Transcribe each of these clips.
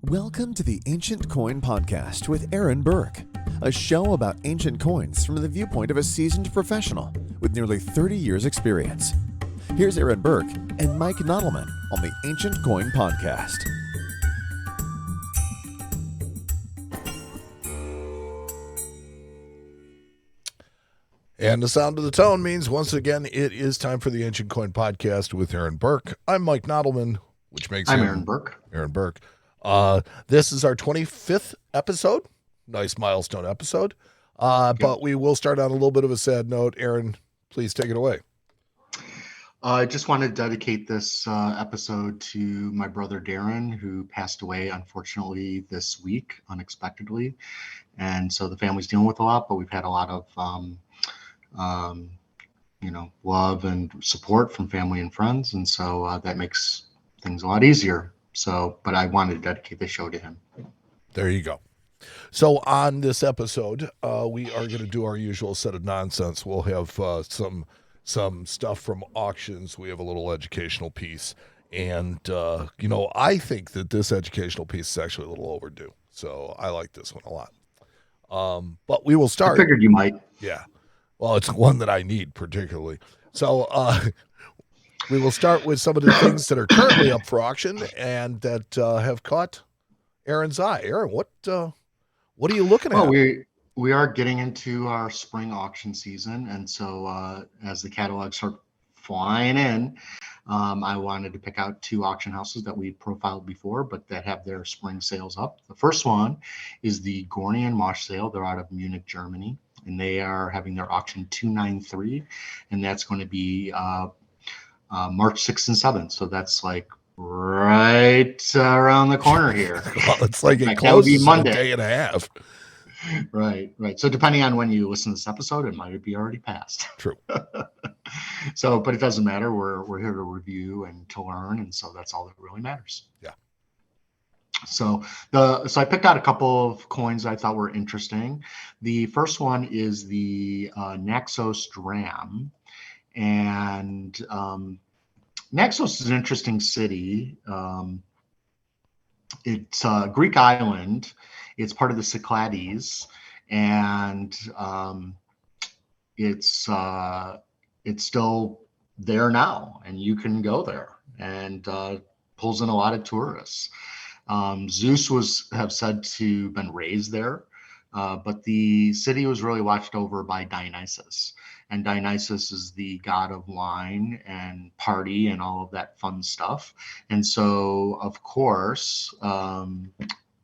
Welcome to the Ancient Coin Podcast with Aaron Berk, a show about ancient coins from the viewpoint of a seasoned professional with nearly 30 years' experience. Here's Aaron Berk and Mike Nodelman on the Ancient Coin Podcast. And the sound of the tone means, once again, it is time for the Ancient Coin Podcast with Aaron Berk. I'm Mike Nodelman, which makes I'm him Aaron Berk. Aaron Berk. This is our 25th episode. Nice milestone episode. But we will start on a little bit of a sad note. Aaron, please take it away. I just want to dedicate this episode to my brother Darren, who passed away, unfortunately, this week, unexpectedly. And so the family's dealing with a lot, but we've had a lot of love and support from family and friends. And so that makes things a lot easier. So, but I wanted to dedicate this show to him. There you go. So on this episode, we are going to do our usual set of nonsense. We'll have some stuff from auctions. We have a little educational piece. And, I think that this educational piece is actually a little overdue. So I like this one a lot. But we will start. I figured you might. Yeah. Well, it's one that I need particularly. So we will start with some of the things that are currently up for auction and that have caught Aaron's eye. Aaron, what are you looking at? Well, we are getting into our spring auction season, and so as the catalogs start flying in, I wanted to pick out two auction houses that we profiled before, but that have their spring sales up. The first one is the Gorny and Mosch sale. They're out of Munich, Germany, and they are having their auction 293, and that's going to be March 6th and 7th. So that's like right around the corner here. Well, it's like it that closes would be Monday. in a day and a half. Right. So depending on when you listen to this episode, it might be already passed. True. So, but it doesn't matter. We're here to review and to learn, and so that's all that really matters. Yeah. So I picked out a couple of coins I thought were interesting. The first one is the Naxos Drachm, and Naxos is an interesting city. It's a Greek island. It's part of the Cyclades, and it's still there now, and you can go there, and pulls in a lot of tourists. Zeus have said to been raised there, but the city was really watched over by Dionysus. And Dionysus is the god of wine and party and all of that fun stuff. And so, of course,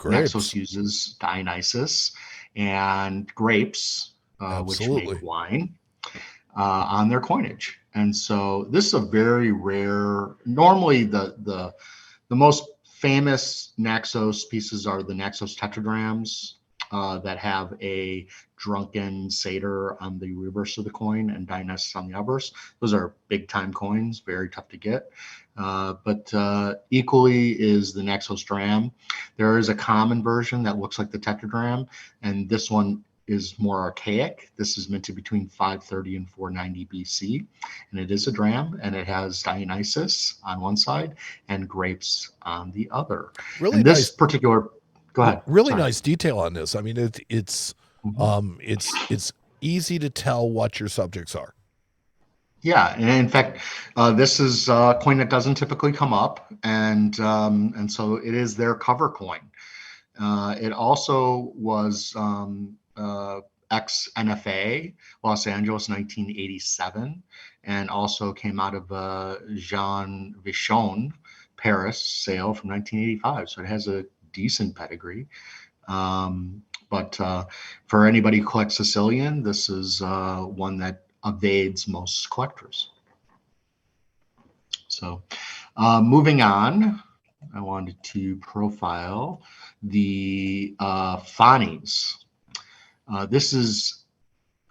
Naxos uses Dionysus and grapes, which make wine, on their coinage. And so this is a very rare, normally the most famous Naxos pieces are the Naxos tetradrachms, that have a drunken satyr on the reverse of the coin and Dionysus on the obverse. Those are big time coins, very tough to get. But equally is the Naxos Drachm. There is a common version that looks like the tetradrachm, and this one is more archaic. This is minted between 530 and 490 BC, and it is a drachm, and it has Dionysus on one side and grapes on the other. Really and nice. This particular. Go ahead. Really nice detail on this. I mean, it's easy to tell what your subjects are. Yeah, and in fact, this is a coin that doesn't typically come up, and so it is their cover coin. It also was ex-NFA, Los Angeles, 1987, and also came out of Jean Vichon, Paris sale from 1985. So it has a decent pedigree. But for anybody who collects Sicilian, this is one that evades most collectors. So moving on, I wanted to profile the Phanes. This is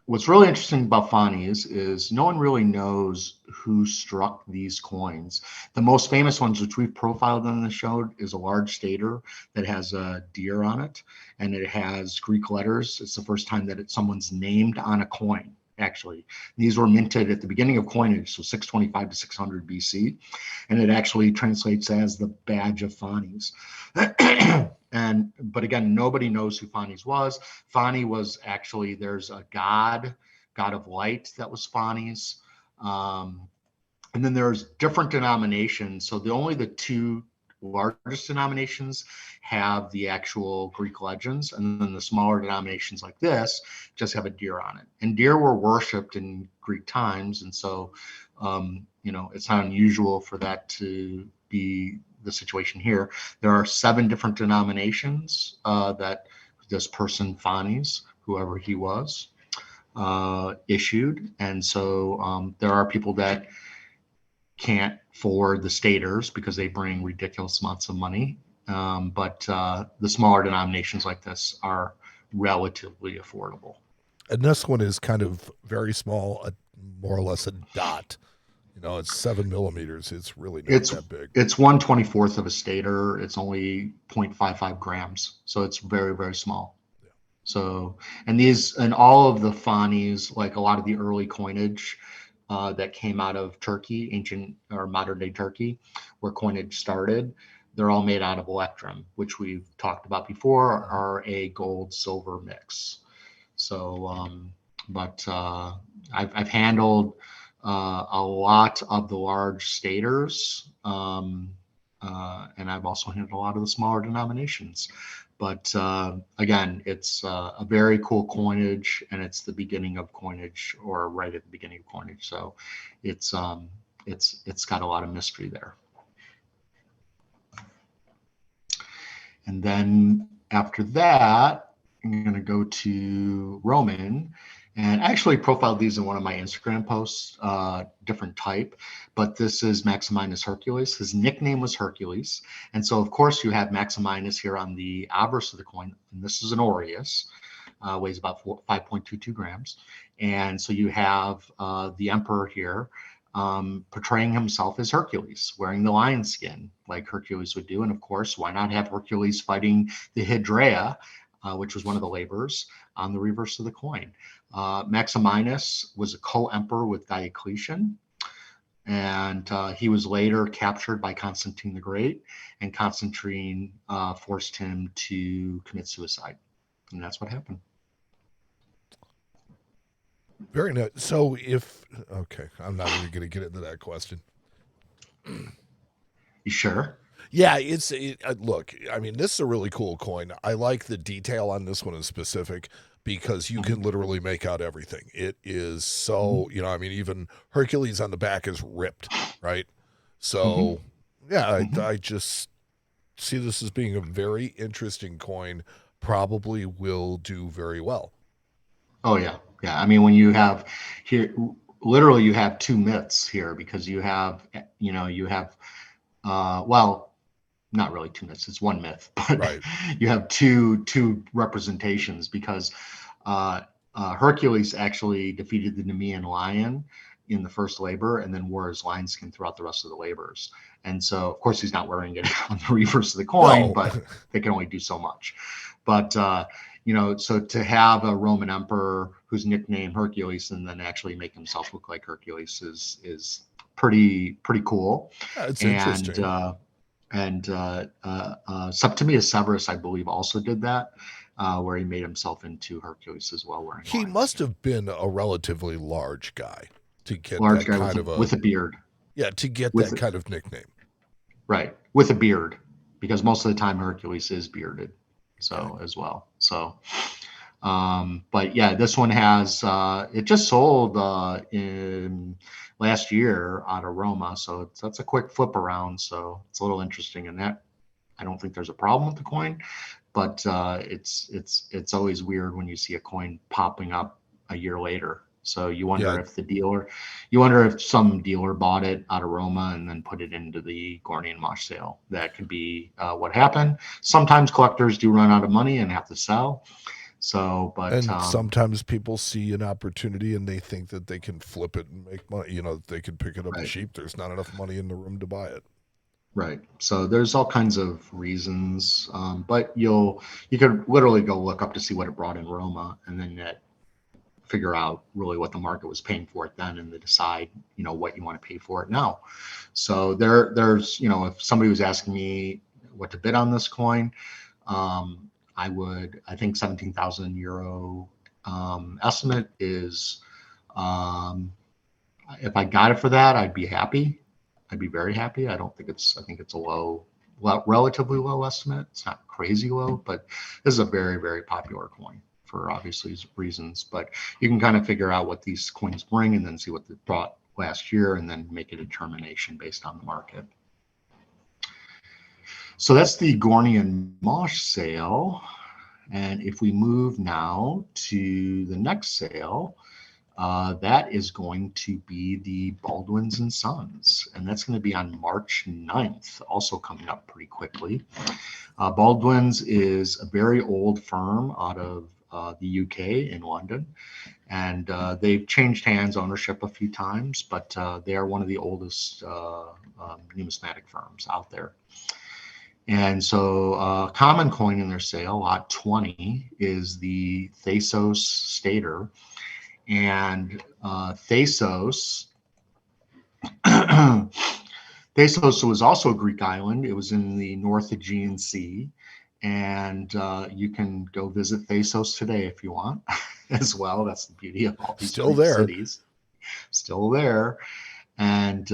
what's really interesting about Phanes is no one really knows who struck these coins. The most famous ones, which we've profiled on the show, is a large stater that has a deer on it, and it has Greek letters. It's the first time that someone's named on a coin. actually. These were minted at the beginning of coinage, so 625 to 600 BC, and it actually translates as the badge of Phanes. But again, nobody knows who Phanes was. Phanes was actually, there's a god of light that was Phanes. And then there's different denominations. So only the two largest denominations have the actual Greek legends, and then the smaller denominations like this just have a deer on it. And deer were worshipped in Greek times, and so it's not unusual for that to be the situation here. There are 7 different denominations that this person Phanes, whoever he was, issued, and so there are people that can't forward the staters because they bring ridiculous amounts of money. But the smaller denominations like this are relatively affordable. And this one is kind of very small, more or less a dot. It's 7 millimeters. It's really not that big. It's 1/24th of a stater. It's only 0.55 grams. So it's very, very small. Yeah. So, and all of the Phanes, like a lot of the early coinage, that came out of Turkey, ancient or modern day Turkey, where coinage started, they're all made out of electrum, which we've talked about before, are a gold silver mix. So, I've handled a lot of the large staters, and I've also handled a lot of the smaller denominations. But again, it's a very cool coinage, and it's the beginning of coinage, or right at the beginning of coinage. So it's got a lot of mystery there. And then after that, I'm going to go to Roman. And I actually profiled these in one of my Instagram posts, different type, but this is Maximinus Hercules. His nickname was Hercules. And so, of course, you have Maximinus here on the obverse of the coin. And this is an Aureus, weighs about 5.22 grams. And so you have the emperor here portraying himself as Hercules, wearing the lion skin like Hercules would do. And of course, why not have Hercules fighting the Hydra, which was one of the laborers, on the reverse of the coin. Maximinus was a co-emperor with Diocletian, and he was later captured by Constantine the Great, and Constantine forced him to commit suicide, and that's what happened. Very nice. So I'm not even going to get into that question. You sure? Yeah, look, I mean, this is a really cool coin. I like the detail on this one in specific because you can literally make out everything. It is so, even Hercules on the back is ripped, right? So, I just see this as being a very interesting coin, probably will do very well. Oh, yeah. Yeah. I mean, when you have here, literally you have 2 myths here, because you have, not really 2 myths, it's 1 myth, but right. You have two representations, because Hercules actually defeated the Nemean lion in the first labor, and then wore his lion skin throughout the rest of the labors. And so, of course, he's not wearing it on the reverse of the coin, but they can only do so much. But so to have a Roman emperor who's nicknamed Hercules and then actually make himself look like Hercules is pretty cool. Yeah, it's interesting. And Septimius Severus, I believe, also did that, where he made himself into Hercules as well. He must have been a relatively large guy to get with a beard. Yeah, to get that kind of nickname. Right, with a beard, because most of the time Hercules is bearded, as well. So, but yeah, this one has it just sold in last year out of Roma, so that's a quick flip around. So it's a little interesting in that. I don't think there's a problem with the coin, but it's always weird when you see a coin popping up a year later. So you wonder if some dealer bought it out of Roma and then put it into the Gorny and Mosch sale. That could be what happened. Sometimes collectors do run out of money and have to sell. So, but sometimes people see an opportunity and they think that they can flip it and make money. They can pick it up cheap. There's not enough money in the room to buy it. Right. So there's all kinds of reasons, but you could literally go look up to see what it brought in Roma, and then that figure out really what the market was paying for it then, and to decide, what you want to pay for it now. So there's, if somebody was asking me what to bid on this coin, I think 17,000 euro estimate is, if I got it for that, I'd be happy. I'd be very happy. I think it's a relatively low estimate. It's not crazy low, but this is a very, very popular coin for obviously reasons. But you can kind of figure out what these coins bring and then see what they brought last year and then make a determination based on the market. So that's the Gorny and Mosch sale. And if we move now to the next sale, that is going to be the Baldwins and Sons, and that's going to be on March 9th, also coming up pretty quickly. Baldwin's is a very old firm out of the UK in London, and they've changed hands ownership a few times, but they are one of the oldest numismatic firms out there. And so common coin in their sale, lot 20, is the Thasos stater. And Thasos was also a Greek island. It was in the North Aegean Sea. And you can go visit Thasos today if you want as well. That's the beauty of all these cities. Still there. And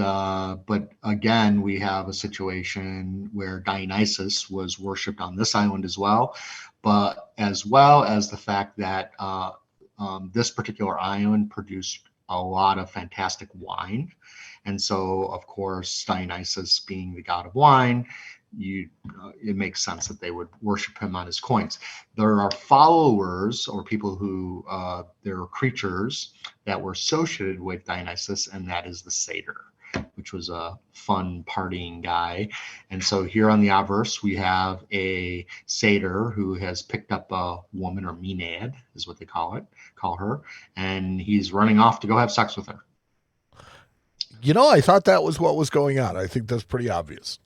but again, we have a situation where Dionysus was worshipped on this island as well as the fact that this particular island produced a lot of fantastic wine. And so, of course, Dionysus being the god of wine, it makes sense that they would worship him on his coins. There are followers or people who, there are creatures that were associated with Dionysus, and that is the satyr, which was a fun partying guy. And so here on the obverse, we have a satyr who has picked up a woman, or Maenad is what they call her, and he's running off to go have sex with her. I thought that was what was going on. I think that's pretty obvious.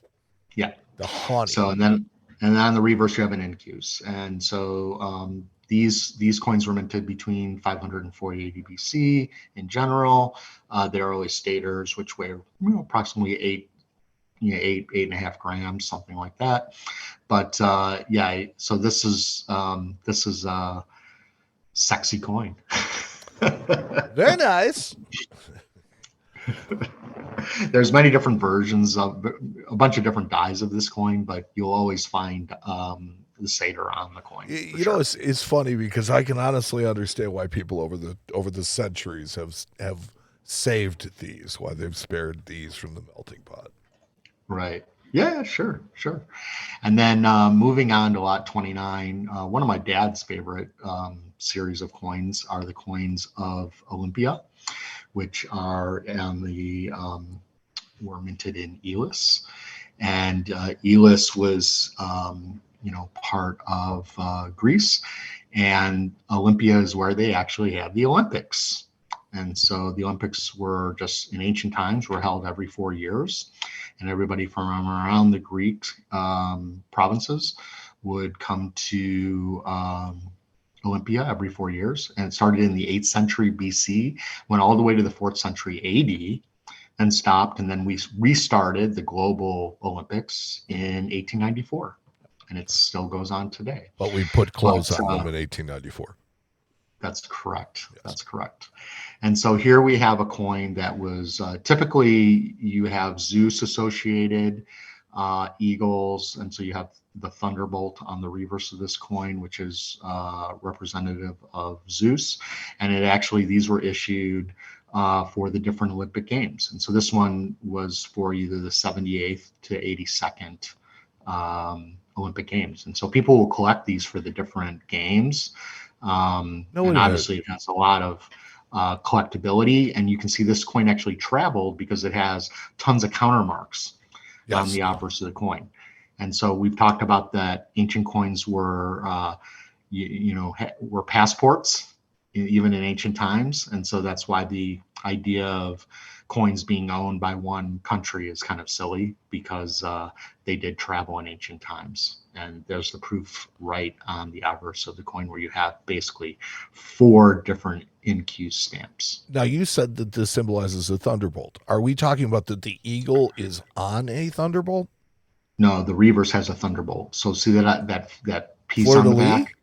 Yeah. The honey. So and then on the reverse you have an incuse, and so these coins were minted between 500 and 480 BC in general. They're always staters, which weigh approximately 8.5 grams, something like that. But so this is a sexy coin. Very nice. There's many different versions of a bunch of different dyes of this coin, but you'll always find the satyr on the coin. It's funny because I can honestly understand why people over the centuries have saved these, why they've spared these from the melting pot. Right. Yeah, sure. And then moving on to lot 29, one of my dad's favorite series of coins are the coins of Olympia, which are were minted in Elis. And Elis was, part of Greece, and Olympia is where they actually had the Olympics. And so the Olympics were just in ancient times were held every 4 years, and everybody from around the Greek provinces would come to Olympia every 4 years. And it started in the 8th century BC, went all the way to the 4th century AD, then stopped, and then we restarted the global Olympics in 1894, and it still goes on today. But we put clothes on them in 1894. That's correct. Yes. That's correct. And so here we have a coin that was typically you have Zeus associated, eagles, and so you have the thunderbolt on the reverse of this coin, which is representative of Zeus. And these were issued for the different Olympic Games. And so this one was for either the 78th to 82nd Olympic Games. And so people will collect these for the different games. And obviously it has a lot of collectability, and you can see this coin actually traveled because it has tons of countermarks on the obverse of the coin. And so we've talked about that ancient coins were were passports even in ancient times. And so that's why the idea of coins being owned by one country is kind of silly, because they did travel in ancient times. And there's the proof right on the obverse of the coin, where you have basically 4 different InQ stamps. Now, you said that this symbolizes a thunderbolt. Are we talking about that the eagle is on a thunderbolt? No, the reverse has a thunderbolt. So see that piece Fleur on de the lis? back?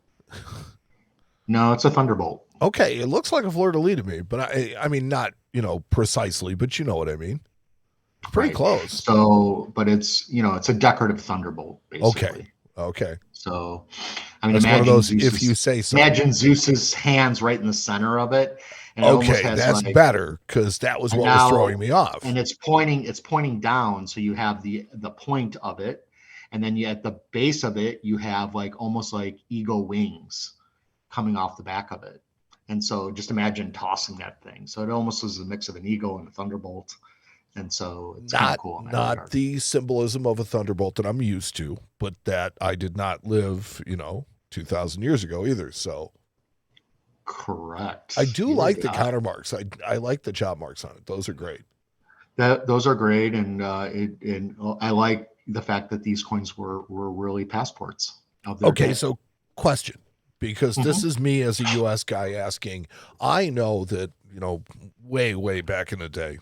No, it's a thunderbolt. Okay, it looks like a fleur de lis to me, but I mean, not, precisely, but you know what I mean. Pretty Right. close. So, but it's a decorative thunderbolt, basically. Okay. So, I mean, That's one of imagine those, Zeus's, if you say so. imagine Zeus's hands right in the center of it, and it almost Okay, has that's like, better, because that was and what was now- throwing me off. and it's pointing down, so you have the point of it, and then at the base of it you have like almost like eagle wings coming off the back of it. And so just imagine tossing that thing. So it almost is a mix of an eagle and a thunderbolt. And so it's kind of cool in that Not regard. the symbolism of a thunderbolt that I'm used to, but that I did not live, 2,000 years ago either. So Correct. I do You like were the not. countermarks. I like the chop marks on it. Those are great. Those are great, and I like the fact that these coins were really passports of their Okay, day. so question, because this is me as a U.S. guy asking. I know that, way back in the day,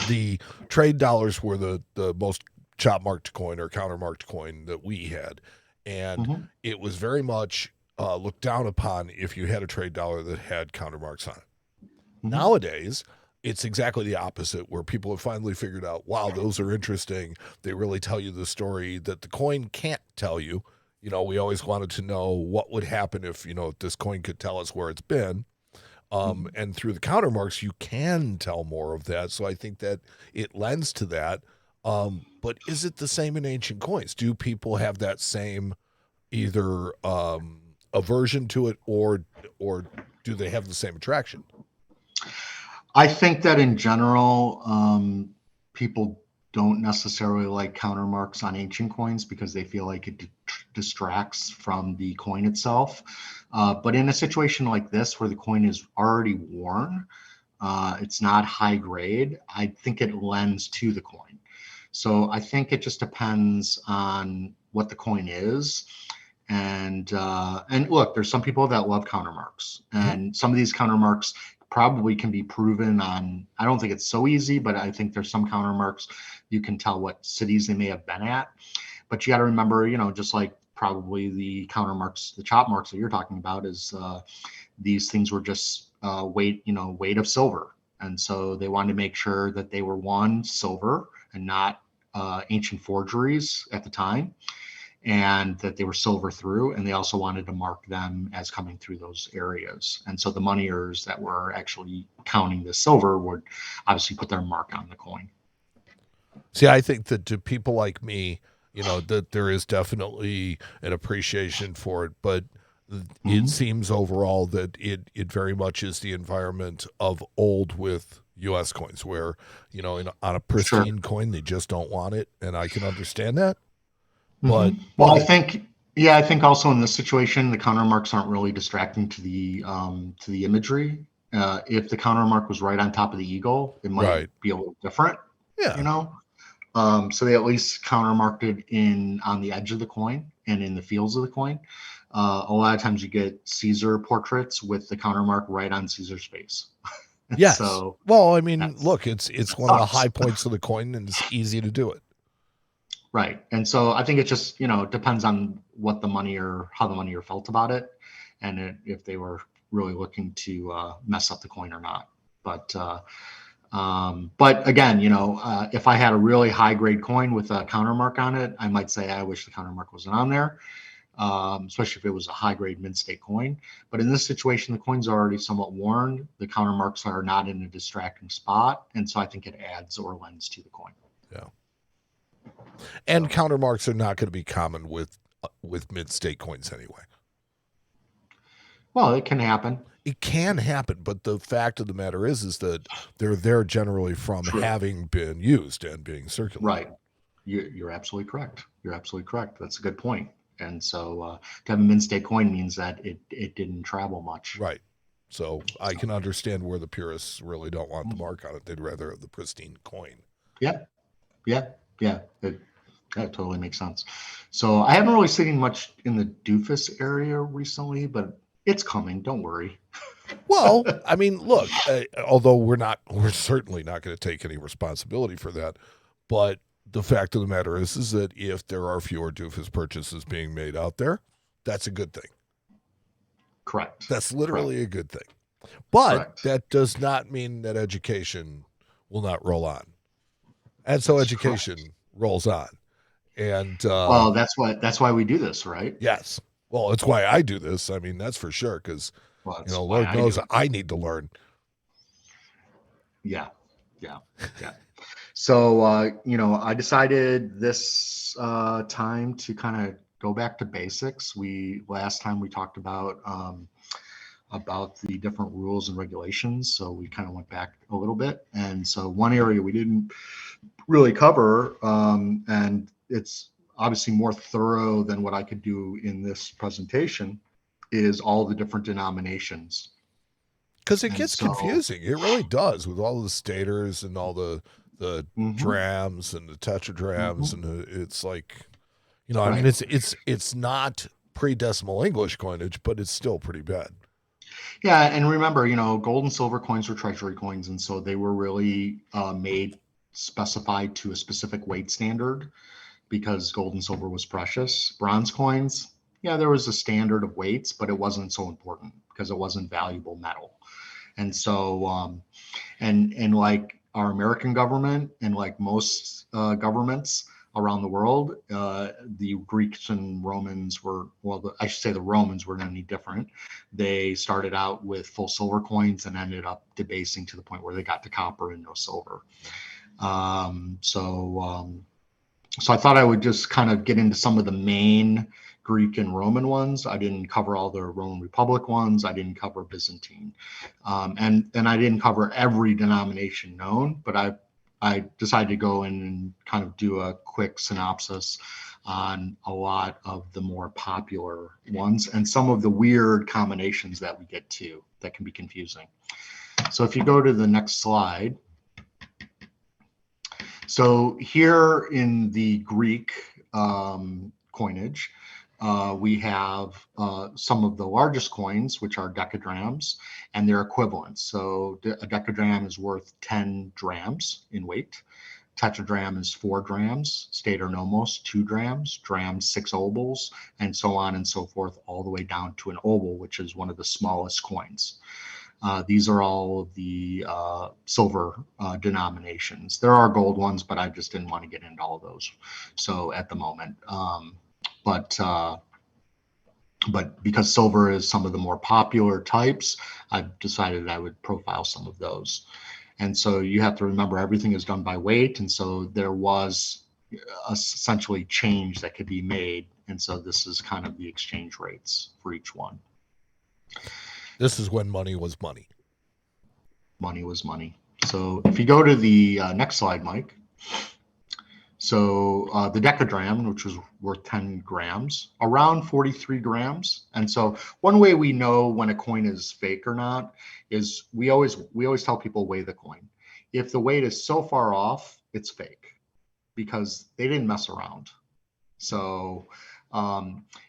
the trade dollars were the most chop marked coin or counter marked coin that we had. And it was very much looked down upon if you had a trade dollar that had counter marks on it. Nowadays, it's exactly the opposite, where people have finally figured out, wow, those are interesting. They really tell you the story that the coin can't tell you. We always wanted to know what would happen if, if this coin could tell us where it's been. And through the countermarks, you can tell more of that. So I think that it lends to that. But is it the same in ancient coins? Do people have that same either aversion to it, or do they have the same attraction? I think that in general, people don't necessarily like countermarks on ancient coins because they feel like it distracts from the coin itself. But in a situation like this, where the coin is already worn, it's not high grade, I think it lends to the coin. So I think it just depends on what the coin is. And look, there's some people that love countermarks, and some of these countermarks probably can be proven on, I don't think it's so easy, but I think there's some countermarks you can tell what cities they may have been at. But you got to remember, just like probably the countermarks, the chop marks that you're talking about, is these things were just weight of silver. And so they wanted to make sure that they were silver and not ancient forgeries at the time, and that they were silver through, and they also wanted to mark them as coming through those areas. And so the moneyers that were actually counting the silver would obviously put their mark on the coin. See, I think that to people like me, that there is definitely an appreciation for it, but it seems overall that it very much is the environment of old with U.S. coins, where, on a pristine coin, they just don't want it. And I can understand that. But I think also in this situation, the countermarks aren't really distracting to the imagery. If the countermark was right on top of the eagle, it might be a little different. Yeah. So they at least countermarked it on the edge of the coin and in the fields of the coin. A lot of times you get Caesar portraits with the countermark right on Caesar's face. Yes. So, well, I mean, look, it's one of the high points of the coin, and it's easy to do it. Right. And so I think it just, depends on what the money how the moneyer felt about it, and if they were really looking to mess up the coin or not. But again, if I had a really high grade coin with a countermark on it, I might say I wish the countermark wasn't on there, especially if it was a high grade mint state coin. But in this situation, the coin's already somewhat worn. The countermarks are not in a distracting spot. And so I think it adds or lends to the coin. Yeah. And countermarks are not going to be common with mint state coins anyway. Well, it can happen. It can happen, but the fact of the matter is that they're there generally from having been used and being circulated. Right. You're absolutely correct. That's a good point. And so to have a mint state coin means that it didn't travel much. Right. So I can understand where the purists really don't want the mark on it. They'd rather have the pristine coin. Yeah, yeah, yeah. That totally makes sense. So I haven't really seen much in the doofus area recently, but it's coming. Don't worry. Well, I mean, look, although we're certainly not going to take any responsibility for that, but the fact of the matter is that if there are fewer doofus purchases being made out there, that's a good thing. Correct. That's literally a good thing. But Correct. that does not mean that education will not roll on. And so education rolls on. And well, that's why we do this, right? yes. Well, it's why I do this. I mean, that's for sure, because Well, you that's know, why Lord I knows do it. I need to learn. Yeah, yeah, yeah. So you know, I decided this time to kind of go back to basics. Last time we talked about the different rules and regulations, so we kind of went back a little bit. And so one area we didn't really cover, and it's obviously more thorough than what I could do in this presentation, is all the different denominations. Because it And gets so, confusing. It really does, with all the staters and all the mhm, drams and the tetradrams, mhm, and it's like, you know, I mean, right. it's not pre-decimal English coinage, but it's still pretty bad. Yeah, and remember, you know, gold and silver coins were treasury coins, and so they were really made specified to a specific weight standard because gold and silver was precious. Bronze coins, yeah, there was a standard of weights, but it wasn't so important because it wasn't valuable metal. And so, and like our American government and like most governments around the world, the Greeks and Romans were, well, I should say the Romans weren't any different. They started out with full silver coins and ended up debasing to the point where they got to copper and no silver. Um, so, um, so I thought I would just kind of get into some of the main Greek and Roman ones. I didn't cover all the Roman Republic ones. I didn't cover Byzantine, and I didn't cover every denomination known. But I decided to go in and kind of do a quick synopsis on a lot of the more popular ones and some of the weird combinations that we get to that can be confusing. So if you go to the next slide. So here in the Greek coinage, we have some of the largest coins, which are decadrams, and their equivalents. So a decadram is worth 10 drams in weight. Tetradrachm is 4 drams, stater nomos 2 drams, drams 6 obols, and so on and so forth, all the way down to an obol, which is one of the smallest coins. These are all of the silver denominations. There are gold ones, but I just didn't want to get into all those. So at the moment, but because silver is some of the more popular types, I've decided I would profile some of those. And so you have to remember everything is done by weight, and so there was essentially change that could be made. And so this is kind of the exchange rates for each one. This is when money was money. Money was money. So if you go to the next slide, Mike. So the Dekadrachm, which was worth 10 grams, around 43 grams. And so one way we know when a coin is fake or not is we always tell people weigh the coin. If the weight is so far off, it's fake because they didn't mess around. So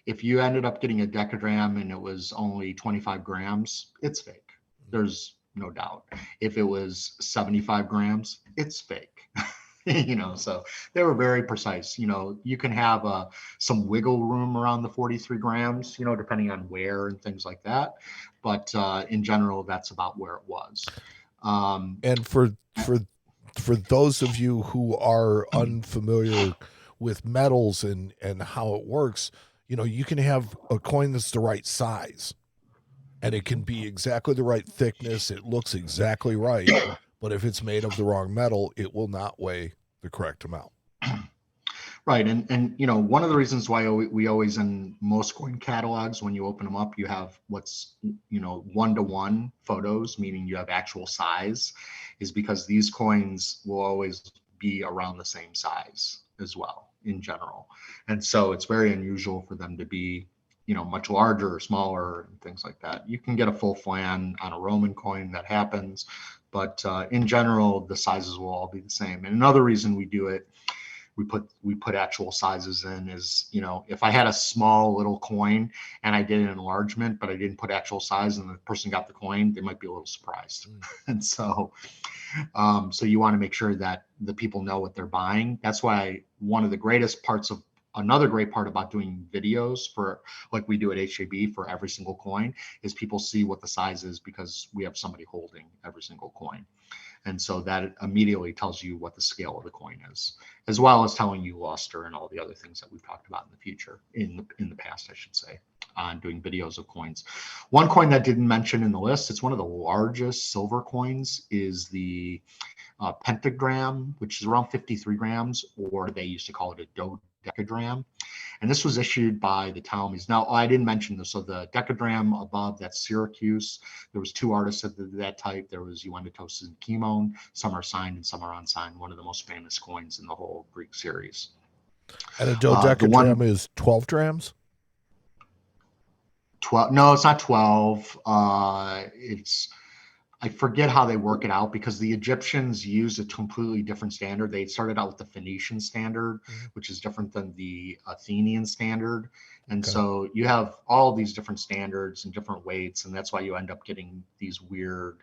if you ended up getting a Dekadrachm and it was only 25 grams, it's fake. There's no doubt. If it was 75 grams, it's fake. You know, so they were very precise. You know, you can have some wiggle room around the 43 grams, you know, depending on where and things like that. But in general, that's about where it was. And for those of you who are unfamiliar with metals and how it works, you know, you can have a coin that's the right size, and it can be exactly the right thickness. It looks exactly right, but if it's made of the wrong metal, it will not weigh the correct amount. Right, and you know, one of the reasons why we always, in most coin catalogs, when you open them up, you have what's, you know, 1-to-1 photos, meaning you have actual size, is because these coins will always be around the same size as well in general. And so it's very unusual for them to be much larger or smaller and things like that. You can get a full flan on a Roman coin, that happens, but in general, the sizes will all be the same. And another reason we do it, we put actual sizes in is, if I had a small little coin and I did an enlargement, but I didn't put actual size and the person got the coin, they might be a little surprised. And so you want to make sure that the people know what they're buying. That's why another great part about doing videos for, like we do at HJB for every single coin, is people see what the size is because we have somebody holding every single coin. And so that immediately tells you what the scale of the coin is, as well as telling you luster and all the other things that we've talked about in the future, in the past, I should say, on doing videos of coins. One coin that didn't mention in the list, it's one of the largest silver coins, is the pentagram, which is around 53 grams, or they used to call it a Dekadrachm. And this was issued by the Ptolemies. Now, I didn't mention this. So the Dekadrachm above, that's Syracuse. There was 2 artists of that type. There was Dionysus and Chemon. Some are signed and some are unsigned. One of the most famous coins in the whole Greek series. And a dodecadram is 12 drams? 12? No, it's not 12. I forget how they work it out, because the Egyptians used a completely different standard. They started out with the Phoenician standard, which is different than the Athenian standard. And so you have all these different standards and different weights, and that's why you end up getting these weird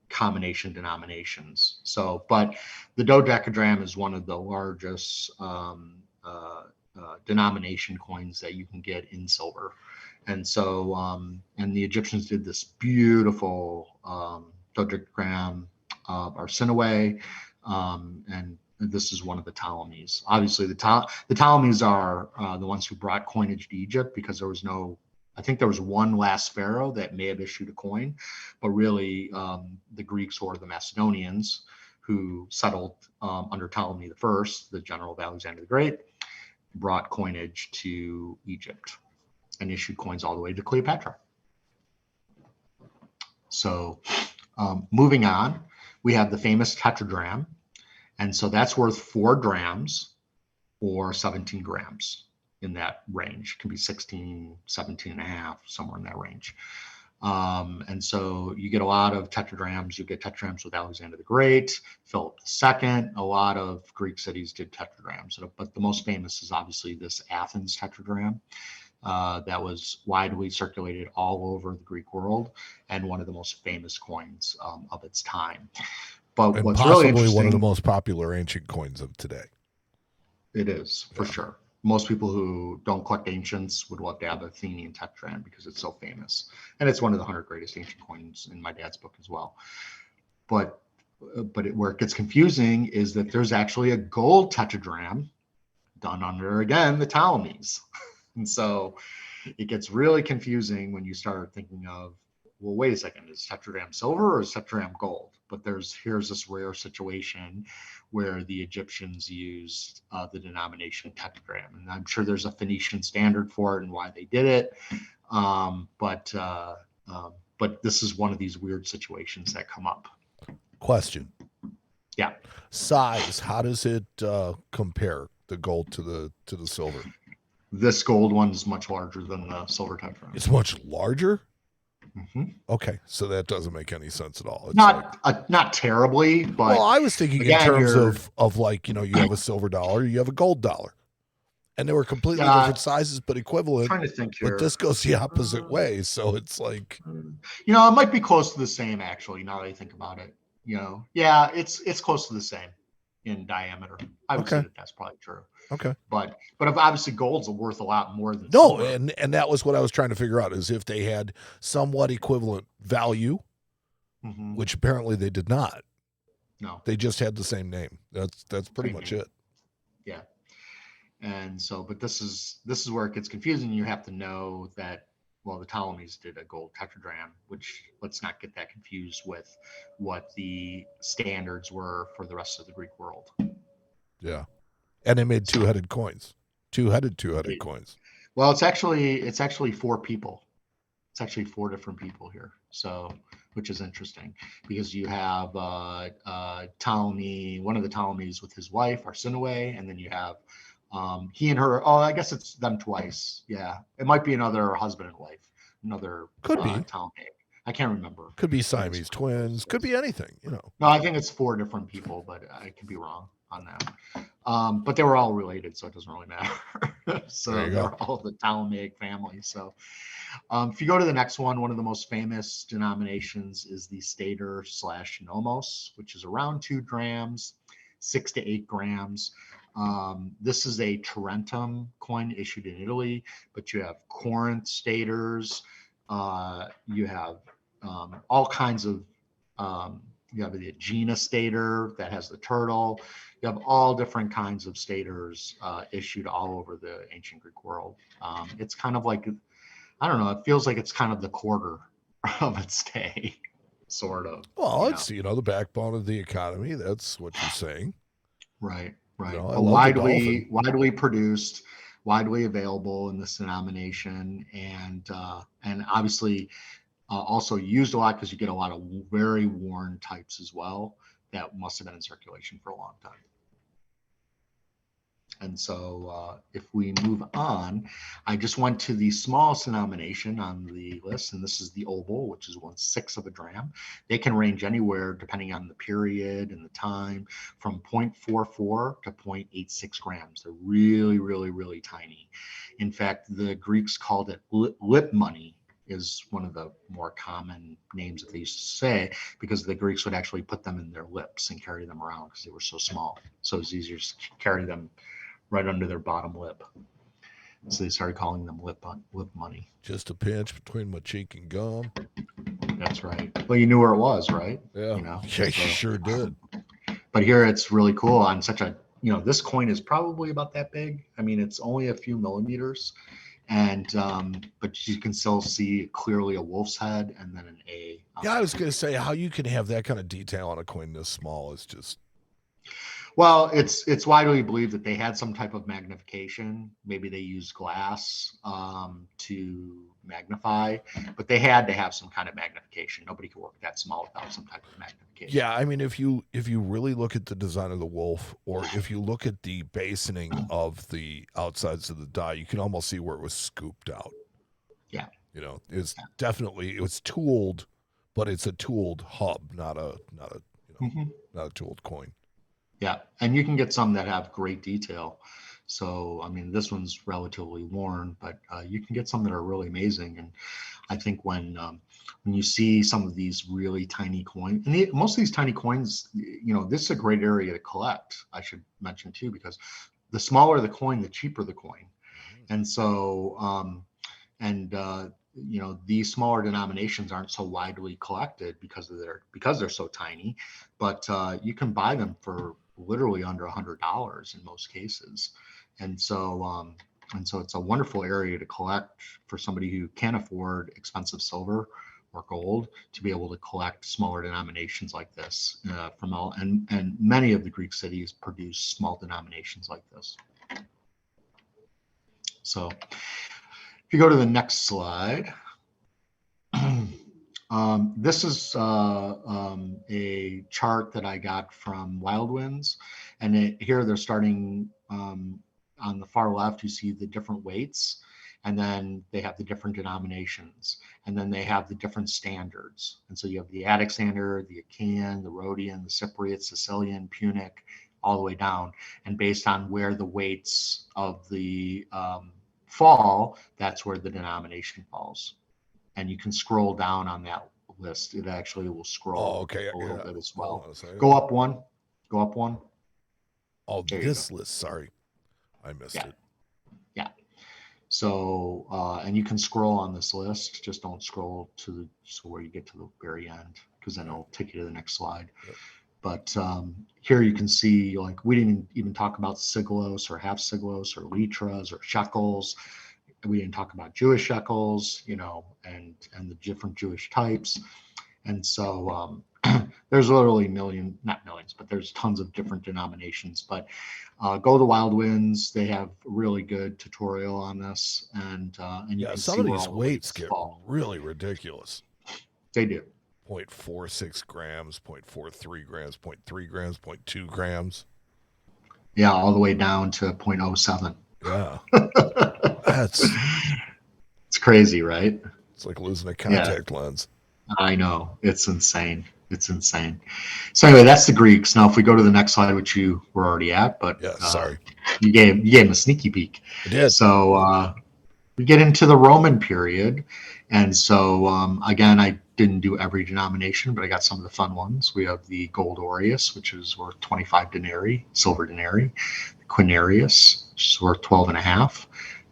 combination denominations. So, but the dodecadram is one of the largest denomination coins that you can get in silver. And so, and the Egyptians did this beautiful dodecadram of Arsinoe, and this is one of the Ptolemies. Obviously, the Ptolemies are the ones who brought coinage to Egypt, because I think there was one last pharaoh that may have issued a coin, but really the Greeks or the Macedonians, who settled under Ptolemy I, the general of Alexander the Great, brought coinage to Egypt and issued coins all the way to Cleopatra. So moving on, we have the famous tetradrachm. And so that's worth 4 drams or 17 grams, in that range. It can be 16, 17 and a half, somewhere in that range. And so you get a lot of tetradrachms. You get tetradrachms with Alexander the Great, Philip II. A lot of Greek cities did tetradrachms, but the most famous is obviously this Athens tetradrachm. That was widely circulated all over the Greek world, and one of the most famous coins of its time. But and what's possibly really interesting, one of the most popular ancient coins of today. It is, for sure. Most people who don't collect ancients would love to have Athenian tetradrachm because it's so famous. And it's one of the 100 greatest ancient coins in my dad's book as well. But where it gets confusing is that there's actually a gold tetradrachm done under, again, the Ptolemies. And so it gets really confusing when you start thinking of, well, wait a second, is tetradrachm silver or is tetradrachm gold? But here's this rare situation where the Egyptians used the denomination tetradrachm. And I'm sure there's a Phoenician standard for it and why they did it. But this is one of these weird situations that come up. Question. Yeah. Size, how does it compare, the gold to the silver? This gold one is much larger than the silver tetradrachm. It's much larger? Mm-hmm. Okay, so that doesn't make any sense at all. It's not terribly, but well, I was thinking in terms of like, you have a silver dollar, you have a gold dollar, and they were completely different sizes but equivalent. I'm trying to think here. But this goes the opposite way, so it's like, it might be close to the same actually. Now that I think about it, yeah, it's close to the same in diameter. I would say that's probably true. Okay. But obviously gold's worth a lot more than silver. And that was what I was trying to figure out, is if they had somewhat equivalent value, which apparently they did not. No. They just had the same name. That's pretty much it. Yeah. And so, but this is where it gets confusing. You have to know that, well, the Ptolemies did a gold tetradrachm, which let's not get that confused with what the standards were for the rest of the Greek world. Yeah. And they made two-headed coins. Two-headed coins. Well, it's actually 4 people. It's actually 4 different people here. So, which is interesting because you have Ptolemy, one of the Ptolemies with his wife, Arsinoe, and then you have He and her, oh, I guess it's them twice. Yeah. It might be another husband and wife, another Could be. Talmud. I can't remember. Could be Siamese twins. Could be anything, you know. No, I think it's 4 different people, but I could be wrong on that. But they were all related, so it doesn't really matter. So they're all the Ptolemaic family. So if you go to the next one of the most famous denominations is the Stater / Nomos, which is around 2 grams, 6 to 8 grams. This is a Tarentum coin issued in Italy, but you have Corinth staters. You have all kinds of, you have the Aegina stater that has the turtle. You have all different kinds of staters issued all over the ancient Greek world. It's kind of like, I don't know, it feels like it's kind of the quarter of its day, sort of. Well, it's, the backbone of the economy. That's what you're saying. Right. You know, widely produced, widely available in this denomination, and obviously also used a lot because you get a lot of very worn types as well that must have been in circulation for a long time. And so if we move on, I just went to the smallest denomination on the list, and this is the Obol, which is 1/6 of a dram. They can range anywhere, depending on the period and the time, from 0.44 to 0.86 grams. They're really, really, really tiny. In fact, the Greeks called it lip money, is one of the more common names that they used to say, because the Greeks would actually put them in their lips and carry them around because they were so small. So it's easier to carry them right under their bottom lip. So they started calling them lip money. Just a pinch between my cheek and gum. That's right. Well, you knew where it was, right? Yeah, yeah, you sure did. But here it's really cool on such a, this coin is probably about that big. I mean, it's only a few millimeters, and but you can still see clearly a wolf's head and then an A. Yeah, I was going to say, how you can have that kind of detail on a coin this small is just... Well, it's widely believed that they had some type of magnification. Maybe they used glass to magnify, but they had to have some kind of magnification. Nobody could work that small without some type of magnification. Yeah, I mean, if you really look at the design of the wolf, or if you look at the basoning of the outsides of the die, you can almost see where it was scooped out. Yeah, it's definitely, it was tooled, but it's a tooled hub, not a not a tooled coin. Yeah, and you can get some that have great detail. So, I mean, this one's relatively worn, but you can get some that are really amazing. And I think when you see some of these really tiny coins, and most of these tiny coins, this is a great area to collect, I should mention too, because the smaller the coin, the cheaper the coin. And so, these smaller denominations aren't so widely collected because they're so tiny, but you can buy them for literally under $100 in most cases. And so it's a wonderful area to collect for somebody who can't afford expensive silver or gold, to be able to collect smaller denominations like this from all, and many of the Greek cities produce small denominations like this. So if you go to the next slide, this is a chart that I got from Wildwinds, and here they're starting on the far left. You see the different weights, and then they have the different denominations, and then they have the different standards. And so you have the Attic standard, the Achaean, the Rhodian, the Cypriot, Sicilian, Punic, all the way down. And based on where the weights of the fall, that's where the denomination falls. And you can scroll down on that list. It actually will scroll a little bit as well. Go up one. Oh, this list. Sorry, I missed it. Yeah. So, and you can scroll on this list. Just don't scroll to where you get to the very end, because then it'll take you to the next slide. Yep. But here you can see, like, we didn't even talk about siglos or half siglos or litras or shekels. We didn't talk about Jewish shekels, and the different Jewish types. And so there's literally not millions, but there's tons of different denominations. But go to Wildwinds. They have a really good tutorial on this. And you can some see of these weights get fall. Really ridiculous. They do. 0.46 grams, 0.43 grams, 0.3 grams, 0.2 grams. Yeah, all the way down to 0.07. Yeah. That's It's crazy, right? it's like losing a Yeah, contact lens. I know. It's insane. It's insane. So anyway, that's the Greeks. Now, if we go to the next slide, which you were already at, but Yeah, sorry. you gave him a sneaky peek. I did. So we get into the Roman period, and so again, I didn't do every denomination, but I got some of the fun ones. We have the gold Aureus, which is worth 25 denarii, silver denarii. The Quinarius, which is worth 12 and a half.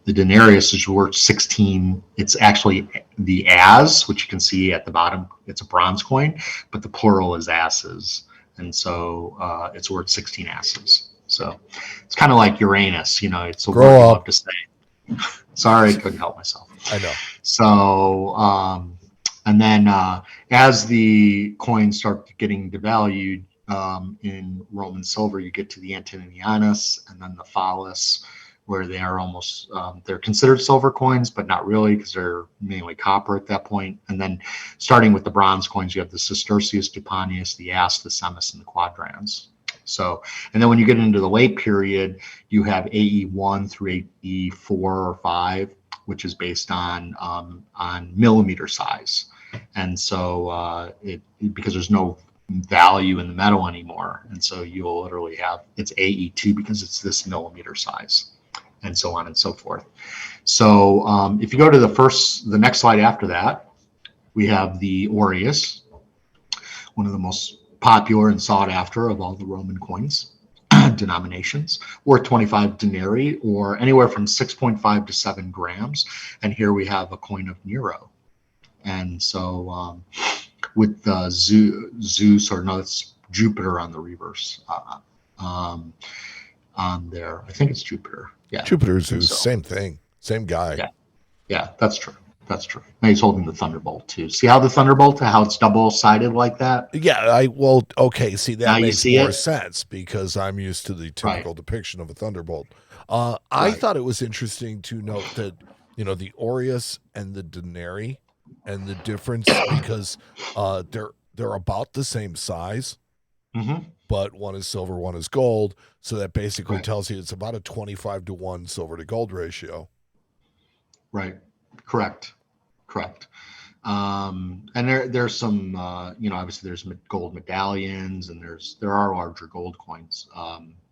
The denarius is worth 16. It's actually the as, which you can see at the bottom. It's a bronze coin, but the plural is asses, and so it's worth 16 asses. So it's kind of like Uranus, it's a word Grow you up. love to say. Sorry, I couldn't help myself. I know. So, and then as the coins start getting devalued in Roman silver, you get to the Antoninianus and then the Phallus, where they are almost, they're considered silver coins, but not really because they're mainly copper at that point. And then starting with the bronze coins, you have the Sestertius, Dupanius, the As, the Semis, and the Quadrans. So, and then when you get into the late period, you have AE1 through AE4 or 5, which is based on millimeter size. And so because there's no value in the metal anymore, and so you'll literally have it's AE2 because it's this millimeter size, and so on and so forth. So if you go to the next slide after that, we have the Aureus, one of the most popular and sought after of all the Roman coins denominations, worth 25 denarii or anywhere from 6.5 to 7 grams. And here we have a coin of Nero. And so with Zeus, or no, it's Jupiter on the reverse on there. I think it's Jupiter. Yeah. Jupiter, Zeus, so. same thing. Same guy. Yeah, that's true. That's true. And he's holding the Thunderbolt too. See how the Thunderbolt, how it's double-sided like that? Yeah, okay, see, that Now you makes see more it? sense because I'm used to the typical Right. depiction of a thunderbolt. I Right. thought it was interesting to note that, the Aureus and the denarii and the difference because they're about the same size, Mm-hmm. but one is silver, one is gold. So that basically Right. tells you it's about a 25 to 1 silver to gold ratio. Right. Correct. And there's some, obviously there's gold medallions, and there are larger gold coins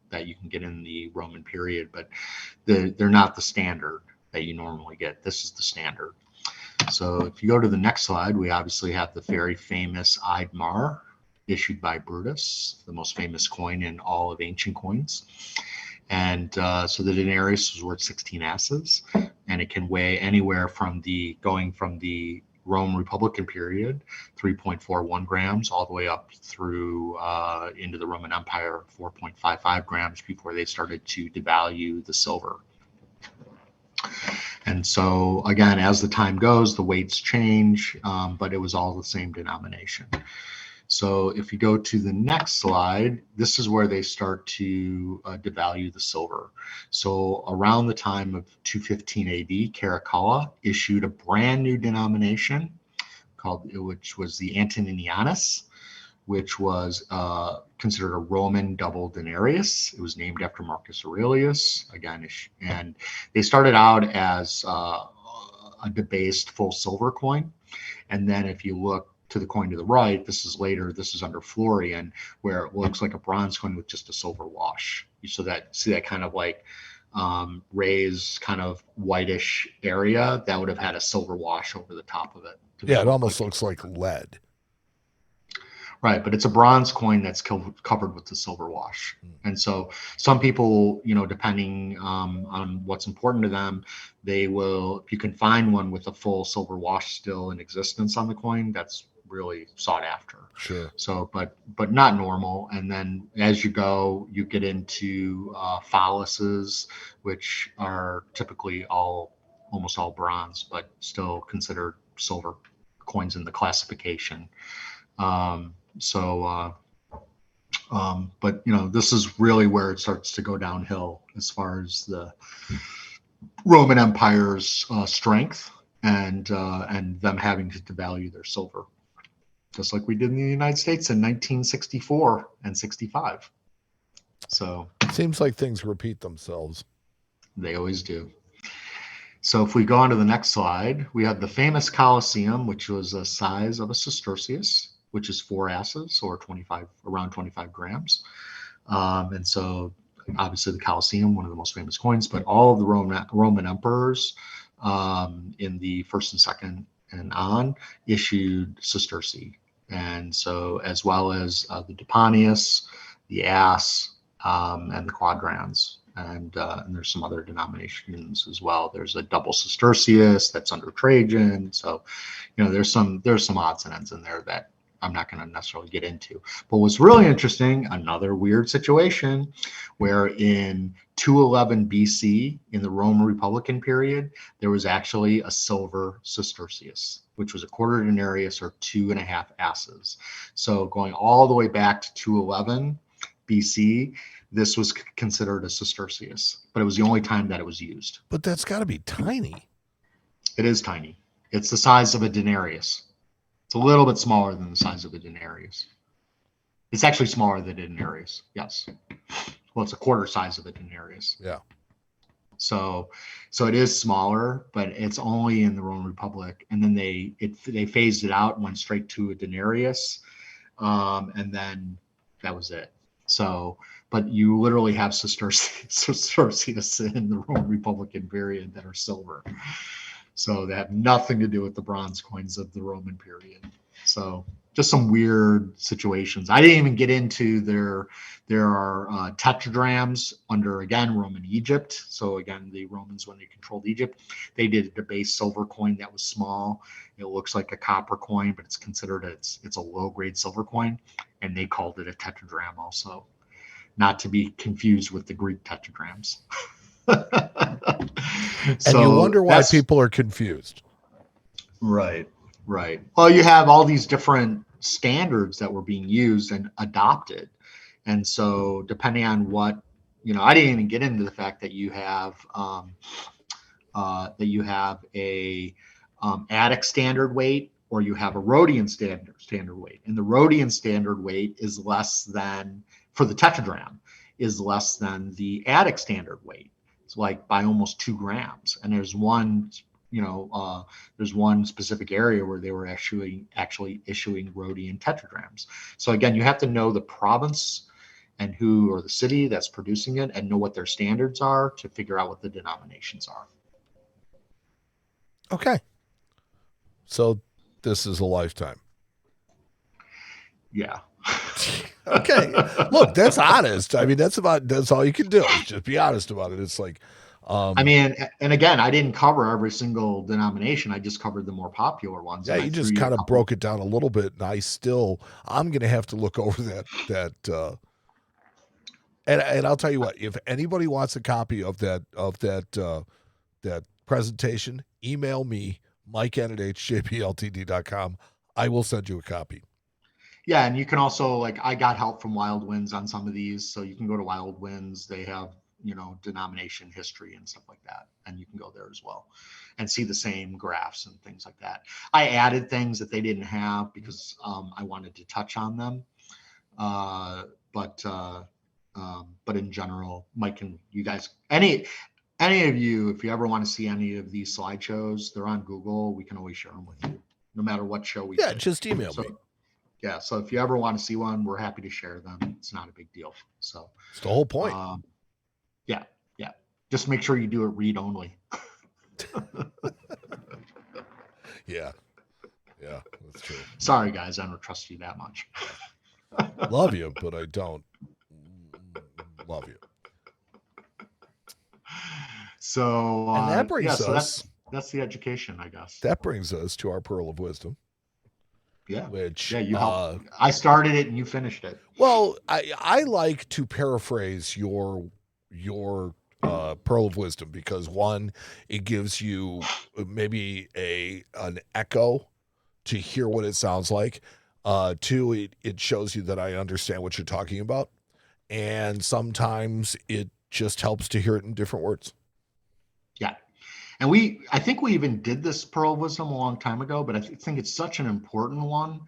that you can get in the Roman period, but they're not the standard that you normally get. This is the standard. So if you go to the next slide, we obviously have the very famous Eidmar, issued by Brutus, the most famous coin in all of ancient coins. And so the denarius was worth 16 asses, and it can weigh anywhere from going from the Rome Republican period, 3.41 grams, all the way up through into the Roman Empire, 4.55 grams, before they started to devalue the silver. And so again, as the time goes, the weights change, but it was all the same denomination. So if you go to the next slide, this is where they start to devalue the silver. So around the time of 215 AD, Caracalla issued a brand new denomination which was the Antoninianus, which was considered a Roman double denarius. It was named after Marcus Aurelius, again, and they started out as a debased full silver coin. And then if you look to the coin to the right, this is under Florian, where it looks like a bronze coin with just a silver wash. See that kind of like raised kind of whitish area that would have had a silver wash over the top of it. Yeah, it almost looks like lead. Right, but it's a bronze coin that's covered with the silver wash. And so some people, depending on what's important to them, they will, if you can find one with a full silver wash still in existence on the coin, that's really sought after. Sure. So, but not normal. And then as you go, you get into phalluses, which are typically almost all bronze, but still considered silver coins in the classification. But this is really where it starts to go downhill as far as the Roman Empire's strength and them having to devalue their silver, just like we did in the United States in 1964 and 65. So Seems like things repeat themselves. They always do. So if we go on to the next slide, we have the famous Colosseum, which was the size of a Sestertius, which is 4 asses or around 25 grams. And so obviously the Colosseum, one of the most famous coins, but all of the Roman emperors in the first and second and on issued sestertii. And so as well as the Deponius, the ass, and the quadrans. And there's some other denominations as well. There's a double Sestertius that's under Trajan. So, there's some odds and ends in there that I'm not going to necessarily get into. But what's really interesting, another weird situation where in 211 BC, in the Roman Republican period, there was actually a silver Sestertius, which was a quarter denarius or 2.5 asses. So going all the way back to 211 BC, this was considered a Sestertius, but it was the only time that it was used. But that's got to be tiny. It is tiny. It's the size of a denarius. It's a little bit smaller than the size of a denarius. It's actually smaller than a denarius. Yes. Well, it's a quarter size of a denarius. Yeah. So it is smaller, but it's only in the Roman Republic. And then they phased it out and went straight to a denarius. And then that was it. So, but you literally have Sestertius in the Roman Republican period that are silver. So they have nothing to do with the bronze coins of the Roman period. So just some weird situations. I didn't even get into there are tetradrachms under, again, Roman Egypt. So again, the Romans, when they controlled Egypt, they did a debased silver coin that was small. It looks like a copper coin, but it's considered it's a low-grade silver coin, and they called it a tetradrachm also, not to be confused with the Greek tetradrachms. And you wonder why people are confused. Right. Well, you have all these different standards that were being used and adopted. And so depending on what, I didn't even get into the fact that you have a Attic standard weight, or you have a Rhodian standard weight. And the Rhodian standard weight is less than, for the tetradrachm, is less than the Attic standard weight. It's like by almost 2 grams. And there's one specific area where they were actually issuing Rhodian tetradrachms. So again, you have to know the province and who, or the city that's producing it, and know what their standards are to figure out what the denominations are. Okay. So this is a lifetime. Yeah. Okay. Look, that's honest. I mean, that's all you can do. Just be honest about it. It's like, and again, I didn't cover every single denomination. I just covered the more popular ones. Yeah, you just kind of broke it down a little bit, and I'm going to have to look over that. And I'll tell you what, if anybody wants a copy of that presentation, email me, mike@hjpltd.com. I will send you a copy. Yeah, and you can also, I got help from Wild Winds on some of these, so you can go to Wild Winds. They have, denomination history and stuff like that, and you can go there as well and see the same graphs and things like that. I added things that they didn't have because I wanted to touch on them, but in general, Mike, and you guys, any of you, if you ever want to see any of these slideshows, they're on Google. We can always share them with you, no matter what show we do. Just email me. Yeah, so if you ever want to see one, we're happy to share them. It's not a big deal. So it's the whole point. Yeah. Just make sure you do it read only. Yeah, that's true. Sorry, guys, I don't trust you that much. Love you, but I don't love you. So, and that brings us. So that's the education, I guess. That brings us to our pearl of wisdom. Yeah. Which you helped. I started it and you finished it. Well, I like to paraphrase your pearl of wisdom because, one, it gives you maybe an echo to hear what it sounds like. Two, it shows you that I understand what you're talking about, and sometimes it just helps to hear it in different words. Yeah. And I think we even did this pearl of wisdom a long time ago, but I think it's such an important one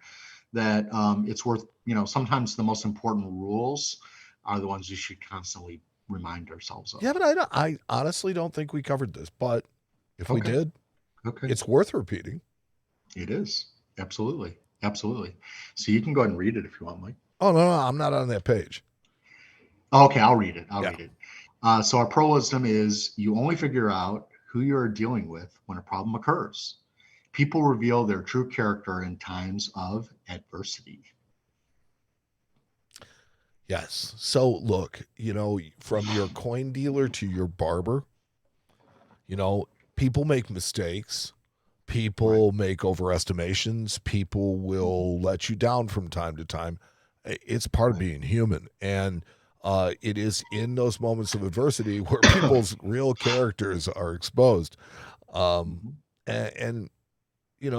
that it's worth, sometimes the most important rules are the ones you should constantly remind ourselves of. Yeah, but I honestly don't think we covered this, but if we Okay. did, Okay. it's worth repeating. It is. Absolutely. Absolutely. So you can go ahead and read it if you want, Mike. Oh, no, I'm not on that page. Okay, I'll read it. I'll Yeah. read it. So our pro wisdom is you only figure out who you're dealing with when a problem occurs. People reveal their true character in times of adversity. Yes. So look, from your coin dealer to your barber, people make mistakes. People make overestimations. People will let you down from time to time. It's part of being human. And it is in those moments of adversity where people's real characters are exposed. And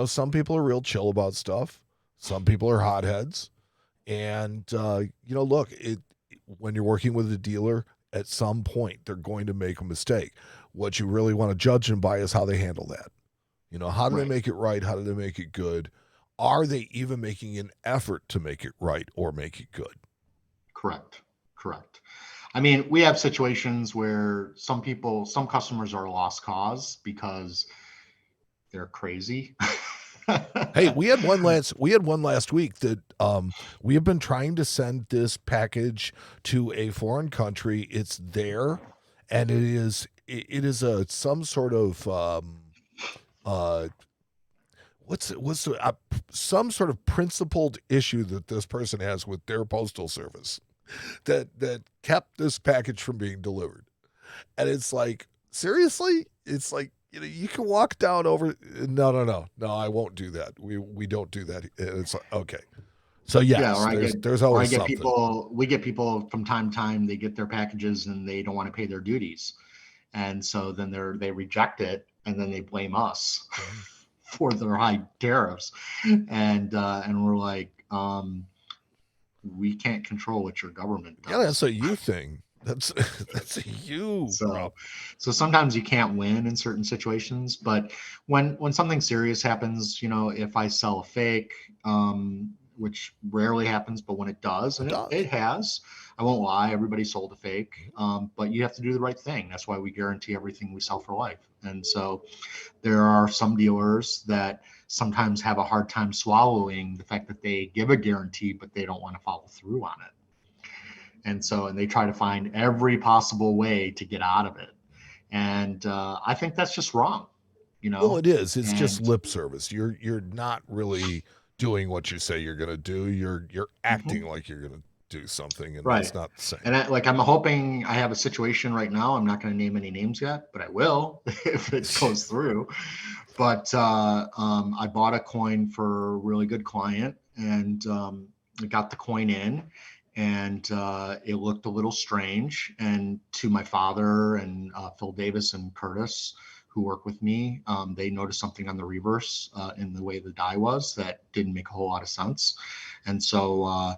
some people are real chill about stuff. Some people are hotheads. And, look, when you're working with a dealer, at some point, they're going to make a mistake. What you really want to judge them by is how they handle that. How do they make it right? How do they make it good? Are they even making an effort to make it right or make it good? Correct. I mean, we have situations where some customers are a lost cause because they're crazy. Hey, we had one last week that we have been trying to send this package to a foreign country. It's there, and it is some sort of some sort of principled issue that this person has with their postal service that kept this package from being delivered. And it's like, seriously? It's like, you can walk down over. No, I won't do that. We don't do that. It's like, okay. So yes, there's always something. We get people from time to time, they get their packages and they don't want to pay their duties. And so then they reject it and then they blame us for their high tariffs. And we're like, we can't control what your government does. Yeah, that's a you thing. That's a you. So sometimes you can't win in certain situations, but when something serious happens, if I sell a fake, which rarely happens, but when it does, and it has, I won't lie, everybody sold a fake, but you have to do the right thing. That's why we guarantee everything we sell for life. And so there are some dealers that sometimes have a hard time swallowing the fact that they give a guarantee, but they don't want to follow through on it. And they try to find every possible way to get out of it. And I think that's just wrong. Well, it is. It's just lip service. You're not really doing what you say you're going to do. You're acting like you're going to do something, and that's not the same. And I'm hoping I have a situation right now. I'm not going to name any names yet, but I will if it goes through. But I bought a coin for a really good client, and I got the coin in. And it looked a little strange. And to my father and Phil Davis and Curtis, who work with me, they noticed something on the reverse in the way the die was that didn't make a whole lot of sense. And so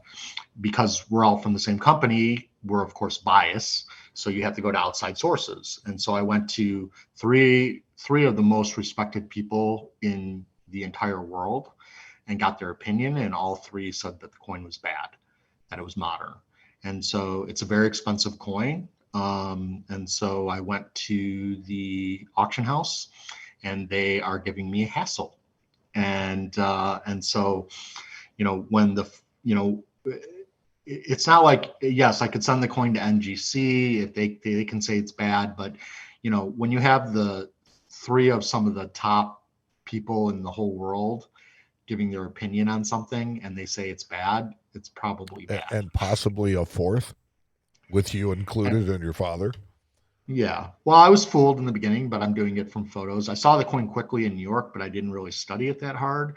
because we're all from the same company, we're of course biased. So you have to go to outside sources. And so I went to three of the most respected people in the entire world and got their opinion. And all three said that the coin was bad, that it was modern. And so it's a very expensive coin. And so I went to the auction house and they are giving me a hassle. And so, it's not like, yes, I could send the coin to NGC if they can say it's bad, but when you have the three of some of the top people in the whole world giving their opinion on something and they say it's bad, it's probably bad. And possibly a fourth with you included and your father. Yeah. Well, I was fooled in the beginning, but I'm doing it from photos. I saw the coin quickly in New York, but I didn't really study it that hard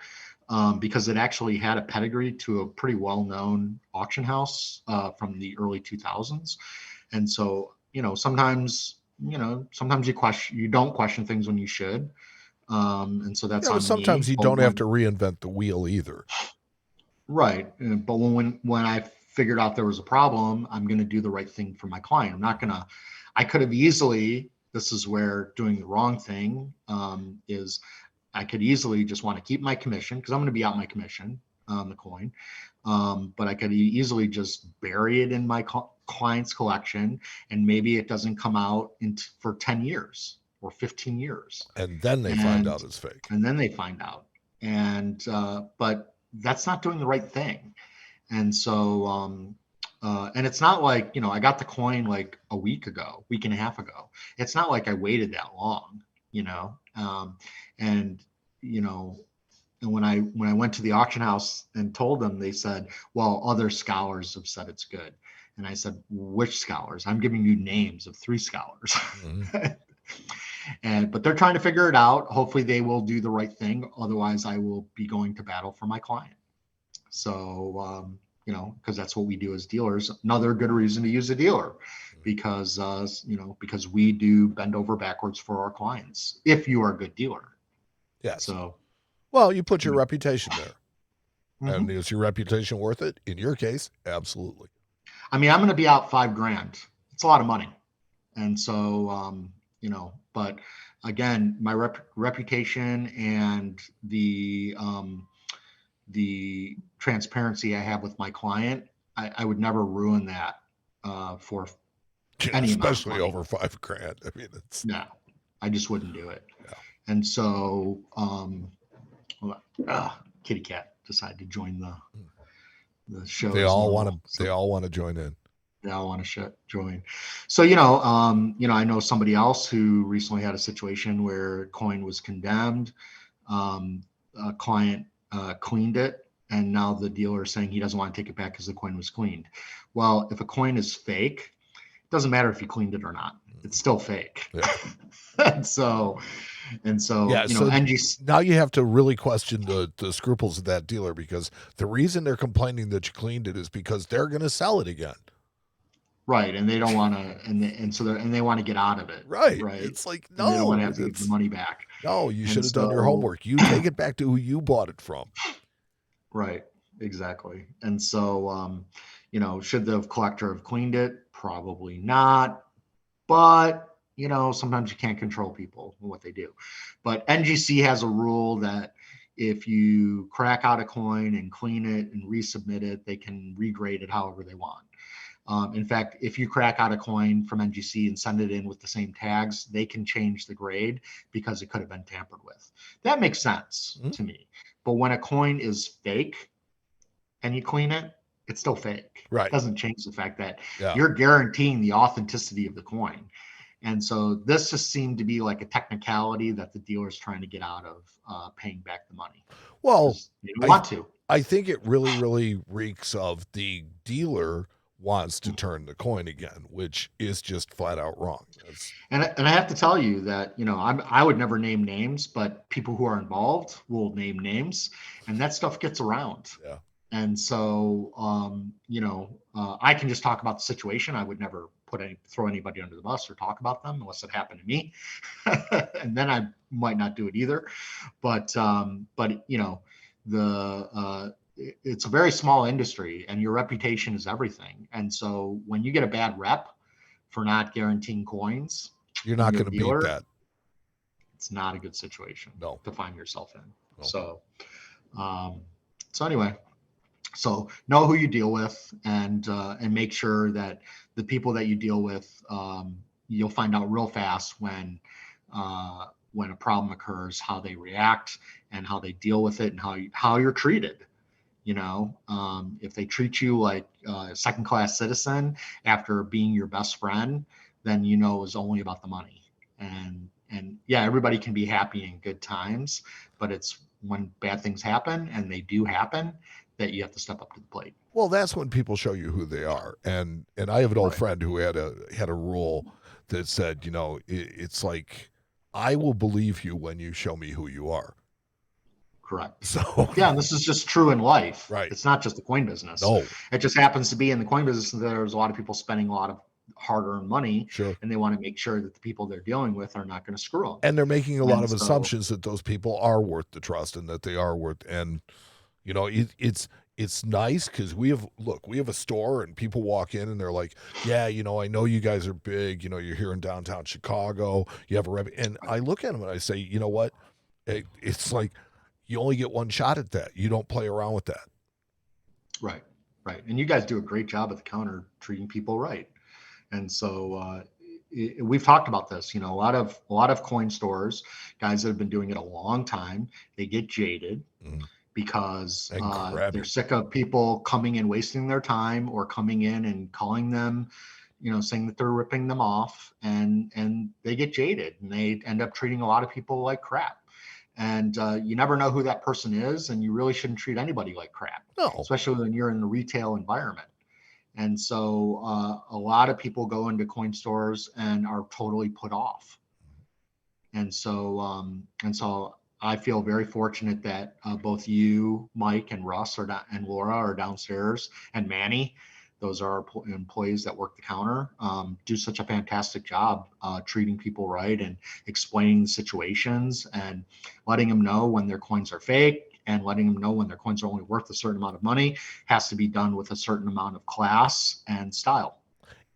because it actually had a pedigree to a pretty well-known auction house from the early 2000s. And so, sometimes you don't question things when you should. And so that's on sometimes me. You don't have to reinvent the wheel either. Right. But when I figured out there was a problem, I'm going to do the right thing for my client. I could have easily, this is where doing the wrong thing is I could easily just want to keep my commission because I'm going to be out my commission on the coin. But I could easily just bury it in my client's collection, and maybe it doesn't come out for 10 years or 15 years. And then they find out it's fake. And then they find out. And but that's not doing the right thing. And so and it's not like, I got the coin like a week and a half ago. It's not like I waited that long, and when I went to the auction house and told them, they said, well, other scholars have said it's good. And I said, which scholars? I'm giving you names of 3 scholars. Mm-hmm. But they're trying to figure it out. Hopefully they will do the right thing. Otherwise I will be going to battle for my client. So, because that's what we do as dealers. Another good reason to use a dealer, because we do bend over backwards for our clients if you are a good dealer. Yes. So, well, you put your reputation there. Mm-hmm. And is your reputation worth it? In your case, absolutely. I mean, I'm going to be out $5,000. It's a lot of money. And so, but again, my reputation and the transparency I have with my client, I would never ruin that for any especially amount of over $5,000. I mean, it's no, I just wouldn't do it. Yeah. And so, kitty cat decided to join the show. They all want to. They all want to join in. They all want to join. So I know somebody else who recently had a situation where coin was condemned. A client cleaned it, and now the dealer is saying he doesn't want to take it back because the coin was cleaned. Well, if a coin is fake, it doesn't matter if you cleaned it or not. It's still fake. Yeah. and so yeah, NGC. Now you have to really question the scruples of that dealer, because the reason they're complaining that you cleaned it is because they're going to sell it again. Right, and they don't want to, and they want to get out of it. Right. Right. It's like, no, they don't want to have to give the money back. No, you should have done your homework. You take it back to who you bought it from. Right. Exactly. And so, should the collector have cleaned it? Probably not. But sometimes you can't control people and what they do. But NGC has a rule that if you crack out a coin and clean it and resubmit it, they can regrade it however they want. In fact, if you crack out a coin from NGC and send it in with the same tags, they can change the grade because it could have been tampered with. That makes sense to me. But when a coin is fake and you clean it, it's still fake. Right. It doesn't change the fact that you're guaranteeing the authenticity of the coin. And so this just seemed to be like a technicality that the dealer's trying to get out of paying back the money. Well, they don't want to. I think it really, really reeks of the dealer wants to turn the coin again, which is just flat out wrong. And I have to tell you that, I would never name names, but people who are involved will name names, and that stuff gets around. Yeah. And so, I can just talk about the situation. I would never throw anybody under the bus or talk about them unless it happened to me. And then I might not do it either. But it's a very small industry, and your reputation is everything. And so when you get a bad rep for not guaranteeing coins, you're not going to beat that. It's not a good situation to find yourself in. No. So anyway, so know who you deal with, and make sure that the people that you deal with, you'll find out real fast when a problem occurs, how they react and how they deal with it, and how you're treated. If they treat you like a second-class citizen after being your best friend, then it was only about the money. And yeah, everybody can be happy in good times, but it's when bad things happen, and they do happen, that you have to step up to the plate. Well, that's when people show you who they are. And I have an old friend who had a rule that said, it's like, I will believe you when you show me who you are. Correct. So yeah, and this is just true in life. Right. It's not just the coin business. No. It just happens to be in the coin business that there's a lot of people spending a lot of hard-earned money. Sure. And they want to make sure that the people they're dealing with are not going to screw them. And they're making a lot of assumptions that those people are worth the trust, and that they are worth. And it's nice because we have a store, and people walk in and they're like, yeah, I know you guys are big. You're here in downtown Chicago. You have a revenue. And I look at them and I say, you know what? It's like, you only get one shot at that. You don't play around with that. Right. Right. And you guys do a great job at the counter treating people right. And so we've talked about this, a lot of coin stores, guys that have been doing it a long time, they get jaded because they're sick of people coming and wasting their time or coming in and calling them, saying that they're ripping them off, and they get jaded and they end up treating a lot of people like crap. And you never know who that person is, and you really shouldn't treat anybody like crap, especially when you're in the retail environment. And so a lot of people go into coin stores and are totally put off. And so I feel very fortunate that both you, Mike, and Russ and Laura are downstairs, and Manny, those are employees that work the counter, do such a fantastic job treating people right and explaining the situations and letting them know when their coins are fake and letting them know when their coins are only worth a certain amount of money. Has to be done with a certain amount of class and style.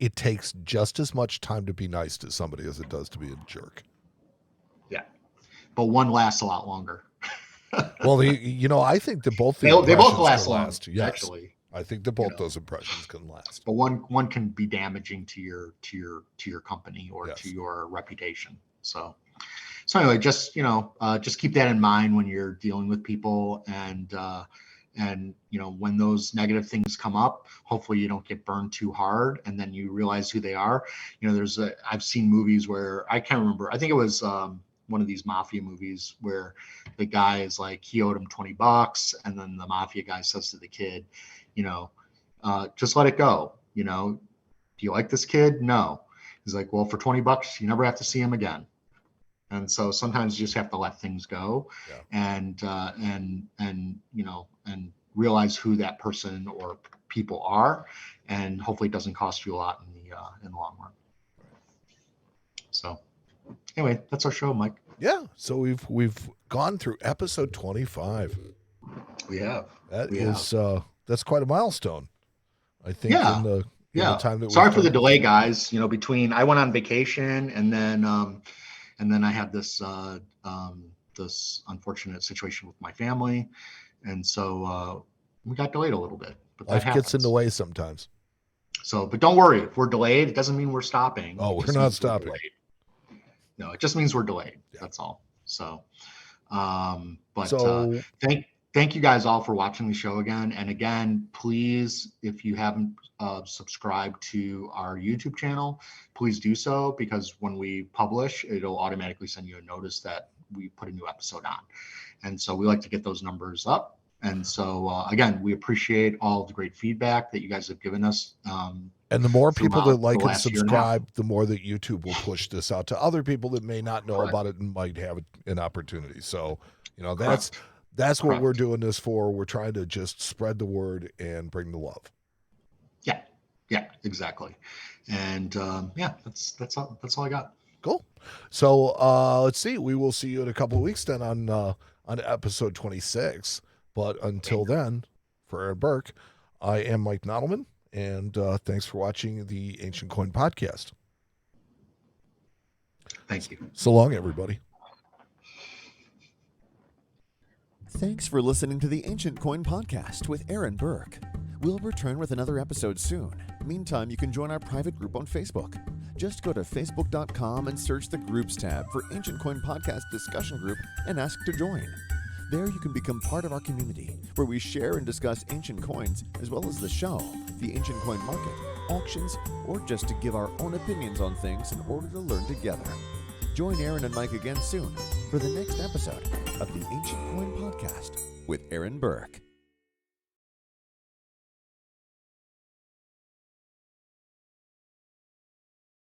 It takes just as much time to be nice to somebody as it does to be a jerk. Yeah, but one lasts a lot longer. Well, I think that both they both last long. Yes. Actually. I think that both those impressions can last. But one can be damaging to your company or to your reputation. So anyway, just keep that in mind when you're dealing with people, and when those negative things come up, hopefully you don't get burned too hard, and then you realize who they are. I've seen movies where I can't remember. I think it was one of these mafia movies where the guy is like, he owed him $20, and then the mafia guy says to the kid, just let it go. Do you like this kid? No. He's like, well, for $20, you never have to see him again. And so sometimes you just have to let things go, and realize who that person or people are, and hopefully it doesn't cost you a lot in the long run. So anyway, that's our show, Mike. Yeah. So we've gone through episode 25. We have. That's quite a milestone, I think. Yeah. In the time that sorry for the delay, guys. Between I went on vacation and then I had this this unfortunate situation with my family, and so we got delayed a little bit. But life gets in the way sometimes. So, but don't worry, if we're delayed, it doesn't mean we're stopping. Oh, we're not stopping. No, it just means we're delayed. Yeah. That's all. So, thank you guys all for watching the show again. And again, please, if you haven't subscribed to our YouTube channel, please do so, because when we publish, it'll automatically send you a notice that we put a new episode on. And so we like to get those numbers up. And so, again, we appreciate all the great feedback that you guys have given us. And the more people that like and subscribe, the more that YouTube will push this out to other people that may not know about it and might have an opportunity. So, that's what we're doing this for. We're trying to just spread the word and bring the love. Yeah, exactly. And that's all I got. Cool. So let's see. We will see you in a couple of weeks then on episode 26. But until then, for Aaron Berk, I am Mike Nodelman, and thanks for watching the Ancient Coin Podcast. Thank you. So long, everybody. Thanks for listening to the Ancient Coin Podcast with Aaron Berk. We'll return with another episode soon. Meantime, you can join our private group on Facebook. Just go to facebook.com and search the Groups tab for Ancient Coin Podcast Discussion Group and ask to join. There you can become part of our community, where we share and discuss ancient coins, as well as the show, the ancient coin market, auctions, or just to give our own opinions on things in order to learn together. Join Aaron and Mike again soon for the next episode of the Ancient Coin Podcast with Aaron Berk.